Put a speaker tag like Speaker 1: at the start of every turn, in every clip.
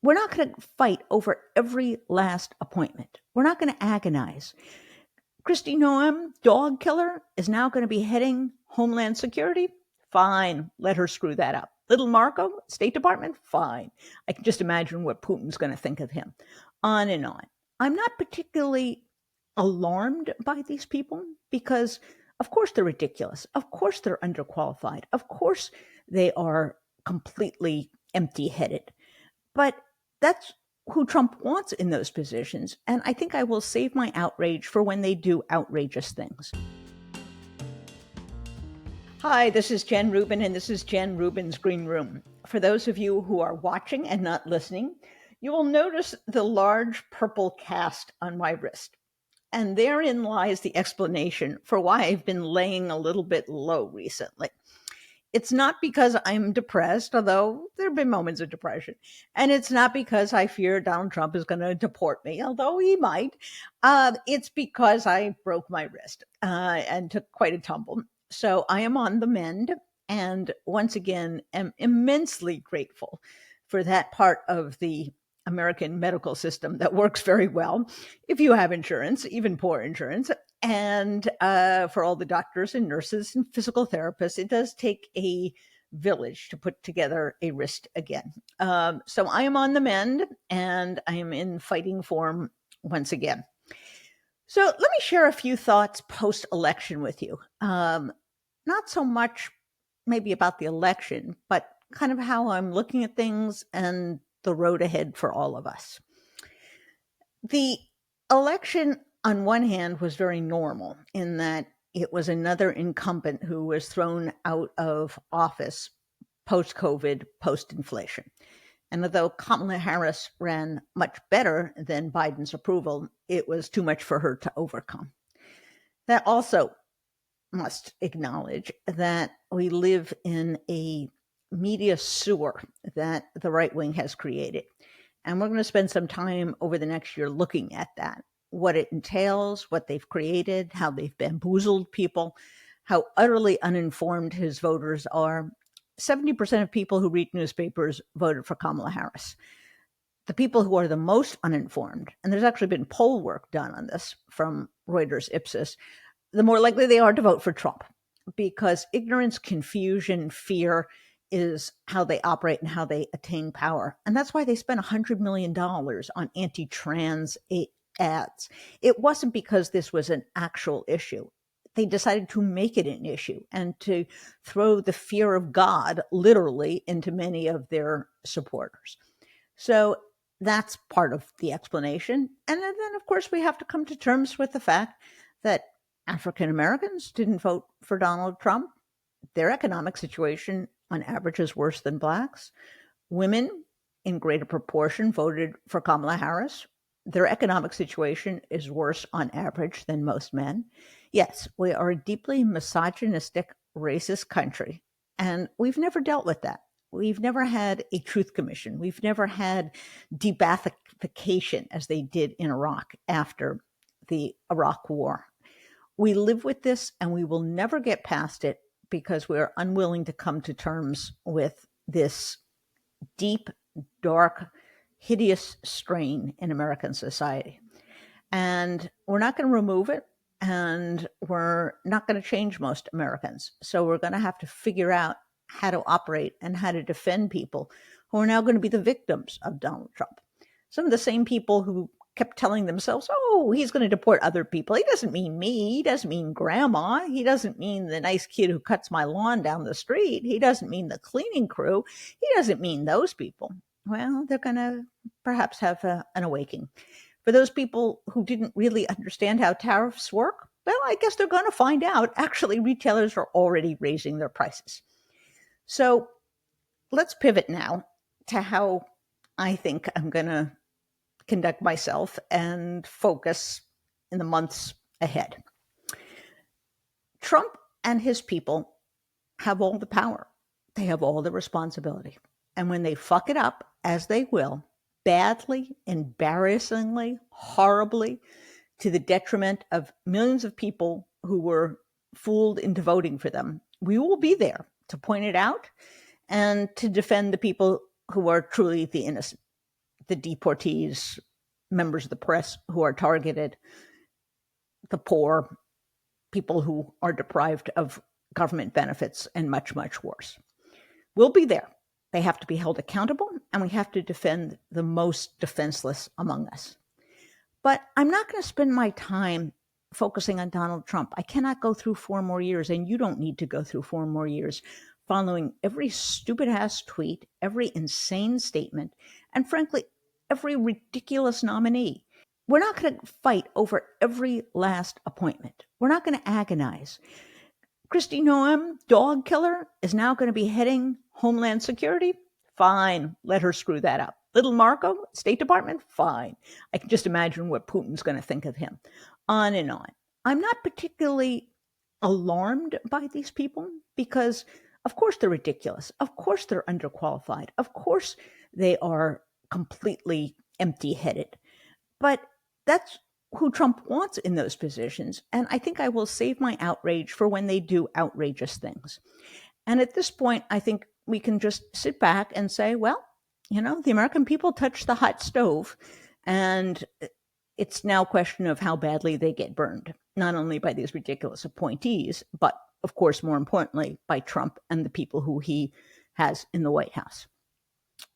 Speaker 1: We're not going to fight over every last appointment. We're not going to agonize. Kristi Noem, dog killer, is now going to be heading Homeland Security. Fine, let her screw that up. Little Marco, State Department, fine. I can just imagine what Putin's going to think of him. On and on. I'm not particularly alarmed by these people because, of course, they're ridiculous. Of course, they're underqualified. Of course, they are completely empty-headed. But that's who Trump wants in those positions. And I think I will save my outrage for when they do outrageous things. Hi, this is Jen Rubin, and this is Jen Rubin's Green Room. For those of you who are watching and not listening, you will notice the large purple cast on my wrist. And therein lies the explanation for why I've been laying a little bit low recently. It's not because I'm depressed, although there have been moments of depression. And it's not because I fear Donald Trump is going to deport me, although he might. It's because I broke my wrist and took quite a tumble. So I am on the mend, and once again am immensely grateful for that part of the American medical system that works very well if you have insurance, even poor insurance. And for all the doctors and nurses and physical therapists, it does take a village to put together a wrist again. So I am on the mend, and I am in fighting form once again. So let me share a few thoughts post-election with you. Not so much maybe about the election, but kind of how I'm looking at things and the road ahead for all of us. The election, on one hand, was very normal in that it was another incumbent who was thrown out of office post-COVID, post-inflation. And although Kamala Harris ran much better than Biden's approval, it was too much for her to overcome. That also must acknowledge that we live in a media sewer that the right wing has created. And we're going to spend some time over the next year looking at that, what it entails, what they've created, how they've bamboozled people, how utterly uninformed his voters are. 70% of people who read newspapers voted for Kamala Harris. The people who are the most uninformed, and there's actually been poll work done on this from Reuters Ipsos, the more likely they are to vote for Trump, because ignorance, confusion, fear is how they operate and how they attain power. And that's why they spent $100 million on anti-trans ads. It wasn't because this was an actual issue. They decided to make it an issue and to throw the fear of God literally into many of their supporters. So that's part of the explanation. And then, of course, we have to come to terms with the fact that African Americans didn't vote for Donald Trump. Their economic situation on average is worse than blacks. Women in greater proportion voted for Kamala Harris. Their economic situation is worse on average than most men. Yes, we are a deeply misogynistic, racist country, and we've never dealt with that. We've never had a truth commission. We've never had de-Ba'athification as they did in Iraq after the Iraq War. We live with this, and we will never get past it because we are unwilling to come to terms with this deep, dark, hideous strain in American society. And we're not going to remove it, and we're not going to change most Americans. So we're going to have to figure out how to operate and how to defend people who are now going to be the victims of Donald Trump. Some of the same people who kept telling themselves, oh, he's going to deport other people. He doesn't mean me. He doesn't mean grandma. He doesn't mean the nice kid who cuts my lawn down the street. He doesn't mean the cleaning crew. He doesn't mean those people. Well, they're going to perhaps have an awakening. For those people who didn't really understand how tariffs work, well, I guess they're going to find out. Actually, retailers are already raising their prices. So let's pivot now to how I think I'm going to conduct myself and focus in the months ahead. Trump and his people have all the power. They have all the responsibility. And when they fuck it up, as they will, badly, embarrassingly, horribly, to the detriment of millions of people who were fooled into voting for them, we will be there to point it out and to defend the people who are truly the innocent. the deportees, members of the press who are targeted, the poor, people who are deprived of government benefits, and much, much worse. We'll be there. They have to be held accountable, and we have to defend the most defenseless among us. But I'm not going to spend my time focusing on Donald Trump. I cannot go through 4 more years, and you don't need to go through 4 more years following every stupid ass tweet, every insane statement, and frankly, every ridiculous nominee. We're not going to fight over every last appointment. We're not going to agonize. Kristi Noem, dog killer, is now going to be heading Homeland Security. Fine, let her screw that up. Little Marco, State Department, fine. I can just imagine what Putin's going to think of him. On and on. I'm not particularly alarmed by these people because, of course, they're ridiculous. Of course, they're underqualified. Of course, they are completely empty-headed. But that's who Trump wants in those positions. And I think I will save my outrage for when they do outrageous things. And at this point, I think we can just sit back and say, well, the American people touched the hot stove, and it's now a question of how badly they get burned, not only by these ridiculous appointees, but of course, more importantly, by Trump and the people who he has in the White House.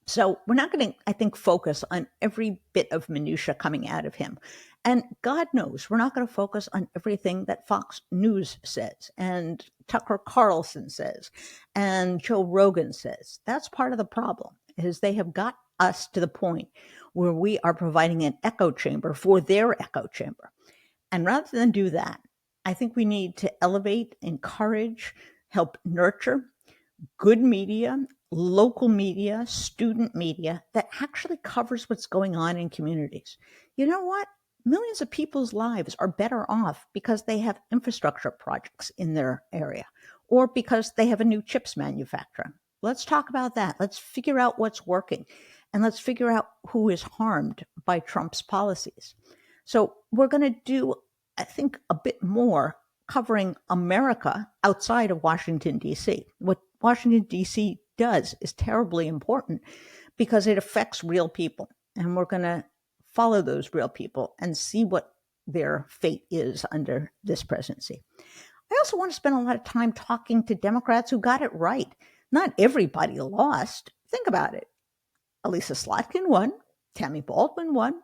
Speaker 1: So we're not going to, I think, focus on every bit of minutia coming out of him. And God knows we're not going to focus on everything that Fox News says and Tucker Carlson says and Joe Rogan says. That's part of the problem, is they have got us to the point where we are providing an echo chamber for their echo chamber. And rather than do that, I think we need to elevate, encourage, help nurture good media, local media, student media that actually covers what's going on in communities. You know what? Millions of people's lives are better off because they have infrastructure projects in their area or because they have a new chips manufacturer. Let's talk about that. Let's figure out what's working, and let's figure out who is harmed by Trump's policies. So we're going to do, I think, a bit more covering America outside of Washington, D.C. What Washington, D.C. does is terribly important because it affects real people. And we're going to follow those real people and see what their fate is under this presidency. I also want to spend a lot of time talking to Democrats who got it right. Not everybody lost. Think about it. Elisa Slotkin won. Tammy Baldwin won.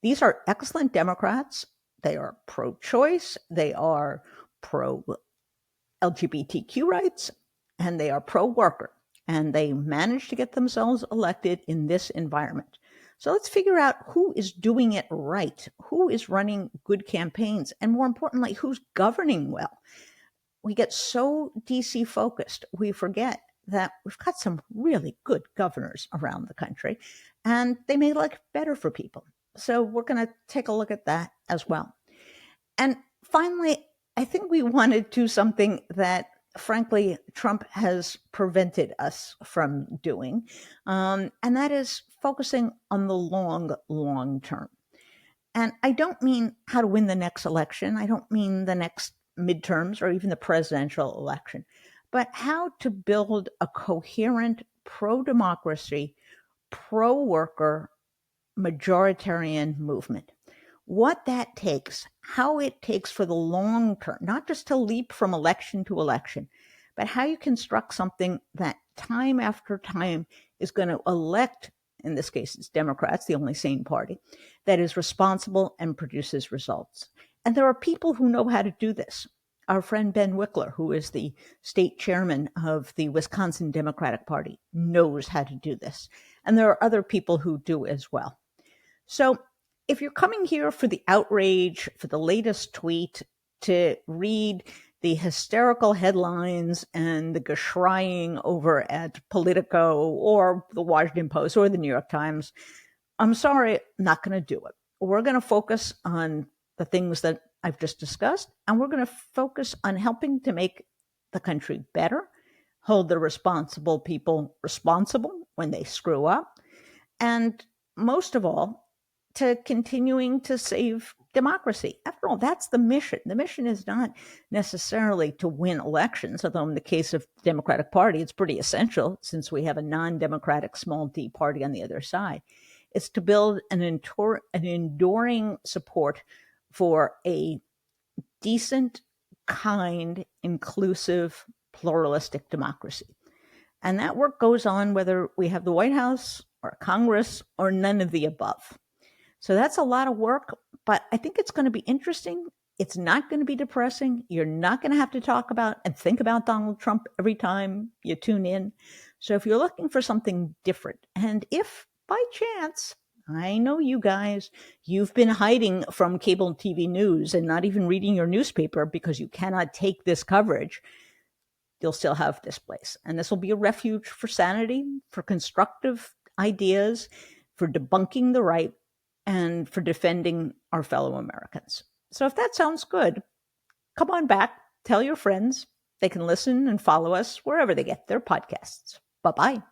Speaker 1: These are excellent Democrats. They are pro-choice. They are pro-LGBTQ rights. And they are pro-worker. And they managed to get themselves elected in this environment. So let's figure out who is doing it right, who is running good campaigns, and more importantly, who's governing well. We get so DC focused, we forget that we've got some really good governors around the country, and they make life better for people. So we're going to take a look at that as well. And finally, I think we want to do something that, frankly, Trump has prevented us from doing, and that is focusing on the long term. And I don't mean how to win the next election. I don't mean the next midterms or even the presidential election, but how to build a coherent pro-democracy, pro-worker, majoritarian movement. What that takes, how it takes for the long term, not just to leap from election to election, but how you construct something that time after time is going to elect, in this case it's Democrats, the only sane party, that is responsible and produces results. And there are people who know how to do this. Our friend Ben Wickler, who is the state chairman of the Wisconsin Democratic Party, knows how to do this. And there are other people who do as well. So if you're coming here for the outrage, for the latest tweet, to read the hysterical headlines and the geschreying over at Politico or the Washington Post or the New York Times, I'm sorry, I'm not going to do it. We're going to focus on the things that I've just discussed, and we're going to focus on helping to make the country better, hold the responsible people responsible when they screw up, and most of all, to continuing to save democracy. After all, that's the mission. The mission is not necessarily to win elections, although in the case of the Democratic Party, it's pretty essential since we have a non-democratic small d party on the other side. It's to build an enduring support for a decent, kind, inclusive, pluralistic democracy. And that work goes on whether we have the White House or Congress or none of the above. So that's a lot of work, but I think it's going to be interesting. It's not going to be depressing. You're not going to have to talk about and think about Donald Trump every time you tune in. So if you're looking for something different, and if by chance, I know you guys, you've been hiding from cable TV news and not even reading your newspaper because you cannot take this coverage, you'll still have this place. And this will be a refuge for sanity, for constructive ideas, for debunking the right, and for defending our fellow Americans. So if that sounds good, come on back, tell your friends. They can listen and follow us wherever they get their podcasts. Bye-bye.